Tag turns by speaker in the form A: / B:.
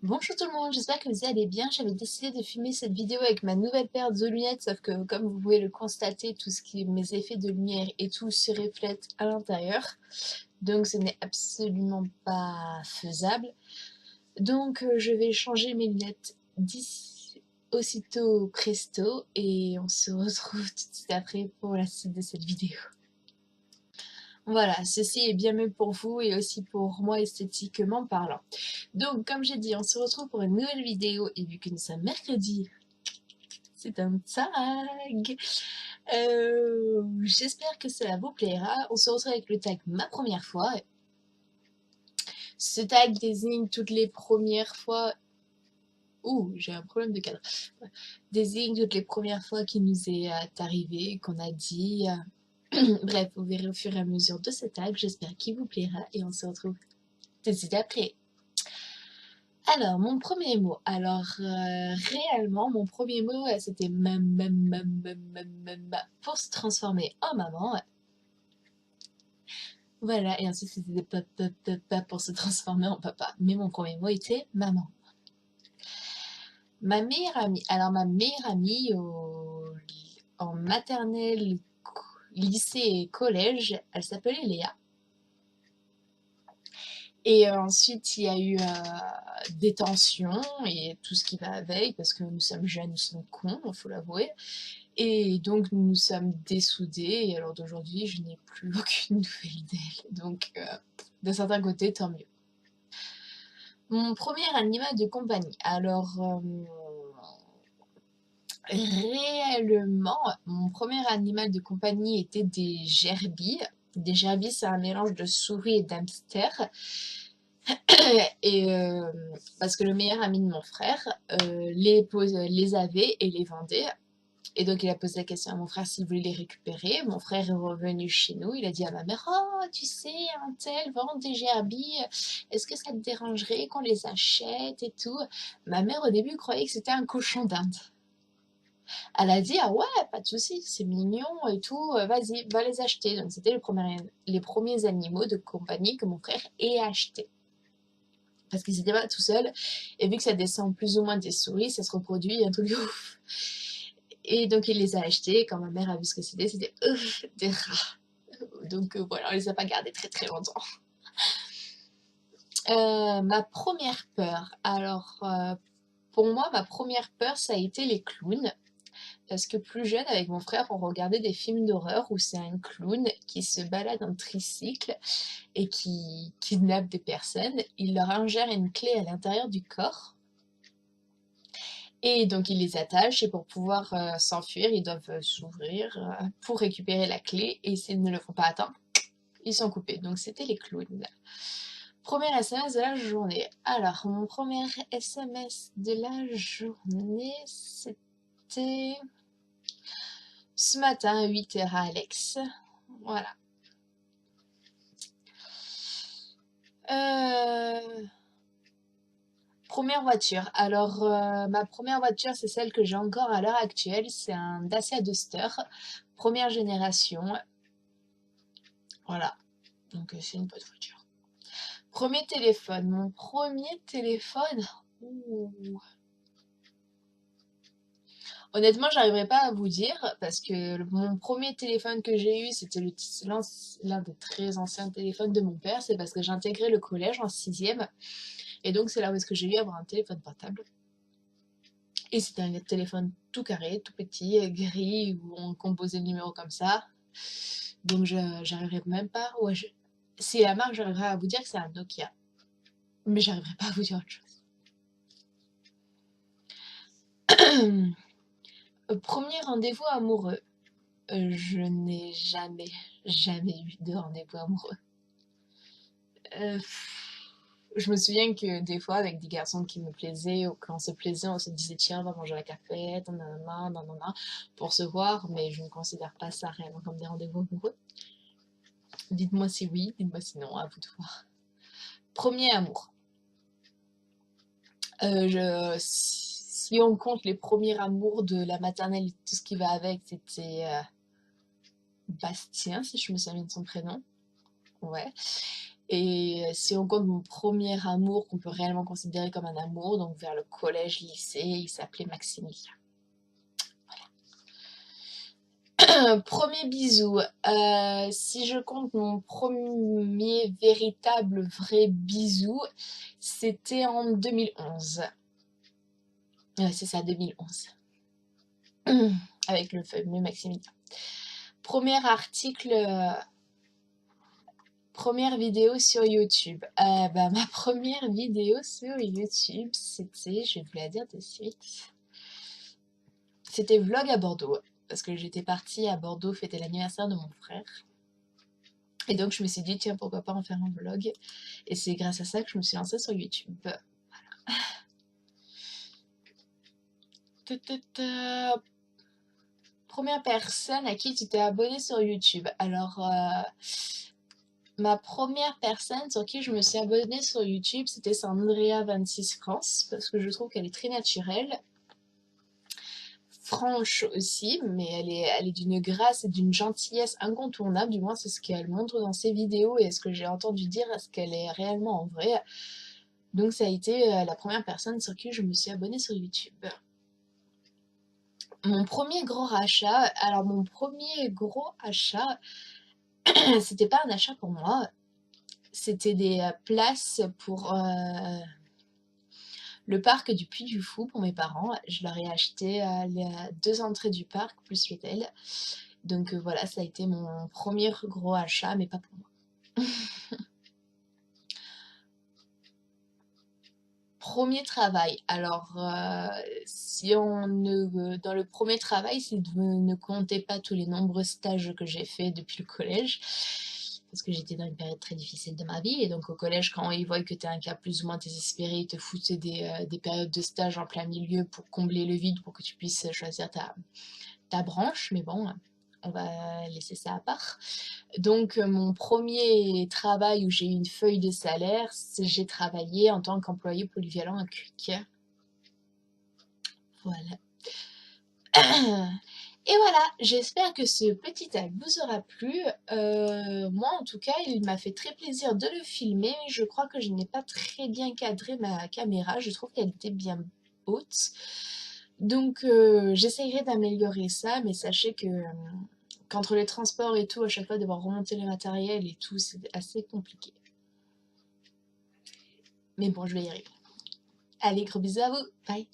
A: Bonjour tout le monde, j'espère que vous allez bien. J'avais décidé de filmer cette vidéo avec ma nouvelle paire de lunettes, sauf que comme vous pouvez le constater, tout ce qui est mes effets de lumière et tout se reflète à l'intérieur. Donc ce n'est absolument pas faisable. Donc je vais changer mes lunettes d'ici aussitôt presto et on se retrouve tout de suite après pour la suite de cette vidéo. Voilà, ceci est bien mieux pour vous et aussi pour moi esthétiquement parlant. Donc, comme j'ai dit, on se retrouve pour une nouvelle vidéo et vu que nous sommes mercredi, c'est un tag. J'espère que cela vous plaira. On se retrouve avec le tag ma première fois. Ce tag désigne toutes les premières fois. Ouh, j'ai un problème de cadre. Désigne toutes les premières fois qui nous est arrivé, qu'on a dit. Bref, vous verrez au fur et à mesure de ce tag. J'espère qu'il vous plaira et on se retrouve tout de suite après. Alors, mon premier mot. Alors, réellement, mon premier mot, c'était pour se transformer en maman. Voilà, et ensuite c'était papa pour se transformer en papa. Mais mon premier mot était maman. Ma meilleure amie. Alors, ma meilleure amie en maternelle, lycée et collège, elle s'appelait Léa. Et ensuite, il y a eu des tensions et tout ce qui va avec, parce que nous sommes jeunes, nous sommes cons, il faut l'avouer. Et donc, nous nous sommes dessoudés, et alors d'aujourd'hui, je n'ai plus aucune nouvelle d'elle. Donc, d'un certain côté, tant mieux. Mon premier animal de compagnie. Alors, réellement, mon premier animal de compagnie était des gerbilles. Des gerbilles, c'est un mélange de souris et d'hamster. Et parce que le meilleur ami de mon frère les avait et les vendait. Et donc il a posé la question à mon frère s'il voulait les récupérer. Mon frère est revenu chez nous, il a dit à ma mère: «Oh, tu sais, un tel vend des gerbilles, est-ce que ça te dérangerait qu'on les achète et tout?» Ma mère au début croyait que c'était un cochon d'Inde. Elle a dit: «Ah ouais, pas de souci, c'est mignon et tout, vas-y, va les acheter.» Donc c'était les premiers animaux de compagnie que mon frère ait achetés. Parce qu'ils étaient pas tout seuls, et vu que ça descend plus ou moins des souris, ça se reproduit, un truc de ouf. Et donc il les a achetés, quand ma mère a vu ce que c'était des rats. Donc voilà, on les a pas gardés très très longtemps. Ma première peur. Alors, pour moi, ma première peur, ça a été les clowns. Parce que plus jeune, avec mon frère, on regardait des films d'horreur où c'est un clown qui se balade en tricycle et qui kidnappe des personnes. Il leur ingère une clé à l'intérieur du corps. Et donc, il les attache et pour pouvoir s'enfuir, ils doivent s'ouvrir pour récupérer la clé. Et s'ils ne le font pas atteindre, ils sont coupés. Donc, c'était les clowns. Premier SMS de la journée. Alors, mon premier SMS de la journée, c'était ce matin à 8h à Alex. Voilà. Première voiture. Alors, ma première voiture, c'est celle que j'ai encore à l'heure actuelle. C'est un Dacia Duster, première génération. Voilà. Donc, c'est une bonne voiture. Premier téléphone. Mon premier téléphone. Ouh. Honnêtement, j'arriverai pas à vous dire parce que mon premier téléphone que j'ai eu, c'était l'un des très anciens téléphones de mon père. C'est parce que j'intégrais le collège en sixième. Et donc, c'est là où est-ce que j'ai eu à avoir un téléphone portable. Et c'était un téléphone tout carré, tout petit, gris, où on composait le numéro comme ça. Donc, j'arriverai même pas. Ouais, si la marque, j'arriverai à vous dire que c'est un Nokia. Mais j'arriverai pas à vous dire autre chose. Premier rendez-vous amoureux. Je n'ai jamais eu de rendez-vous amoureux. Je me souviens que des fois, avec des garçons qui me plaisaient, ou quand on se plaisait, on se disait tiens, on va manger à la cafette, nanana, pour se voir, mais je ne considère pas ça réellement comme des rendez-vous amoureux. Dites-moi si oui, dites-moi si non, à vous de voir. Premier amour. Si on compte les premiers amours de la maternelle et tout ce qui va avec, c'était Bastien, si je me souviens de son prénom. Ouais. Et si on compte mon premier amour qu'on peut réellement considérer comme un amour, donc vers le collège, lycée, il s'appelait Maximilien. Premier bisou. Si je compte mon premier véritable vrai bisou, c'était en 2011. Ouais, c'est ça, 2011. Avec le fameux Maximilien. Premier article, première vidéo sur YouTube. Ma première vidéo sur YouTube, c'était, je vais vous la dire de suite, c'était vlog à Bordeaux. Parce que j'étais partie à Bordeaux fêter l'anniversaire de mon frère. Et donc je me suis dit, tiens, pourquoi pas en faire un vlog. Et c'est grâce à ça que je me suis lancée sur YouTube. Première personne à qui tu t'es abonné sur YouTube. Alors, ma première personne sur qui je me suis abonnée sur YouTube, c'était Sandrea26 France, parce que je trouve qu'elle est très naturelle, franche aussi, mais elle est d'une grâce et d'une gentillesse incontournable, du moins c'est ce qu'elle montre dans ses vidéos et ce que j'ai entendu dire, est-ce qu'elle est réellement en vrai. Donc ça a été la première personne sur qui je me suis abonnée sur YouTube. Mon premier gros achat, alors mon premier gros achat, c'était pas un achat pour moi, c'était des places pour le parc du Puy du Fou pour mes parents. Je leur ai acheté les 2 entrées du parc plus l'hôtel. Donc voilà, ça a été mon premier gros achat, mais pas pour moi. Premier travail. Alors, si on ne, dans le premier travail, si vous ne comptez pas tous les nombreux stages que j'ai fait depuis le collège, parce que j'étais dans une période très difficile de ma vie, et donc au collège, quand ils voient que tu es un cas plus ou moins désespéré, ils te foutent des périodes de stage en plein milieu pour combler le vide, pour que tu puisses choisir ta branche, mais bon, on va laisser ça à part. Donc, mon premier travail où j'ai eu une feuille de salaire, j'ai travaillé en tant qu'employé polyvalent à Quick. Voilà. Et voilà, j'espère que ce petit tag vous aura plu. Moi, en tout cas, il m'a fait très plaisir de le filmer. Je crois que je n'ai pas très bien cadré ma caméra. Je trouve qu'elle était bien haute. Donc, j'essayerai d'améliorer ça, mais sachez que qu'entre les transports et tout, à chaque fois devoir remonter le matériel et tout, c'est assez compliqué. Mais bon, je vais y arriver. Allez, gros bisous à vous. Bye.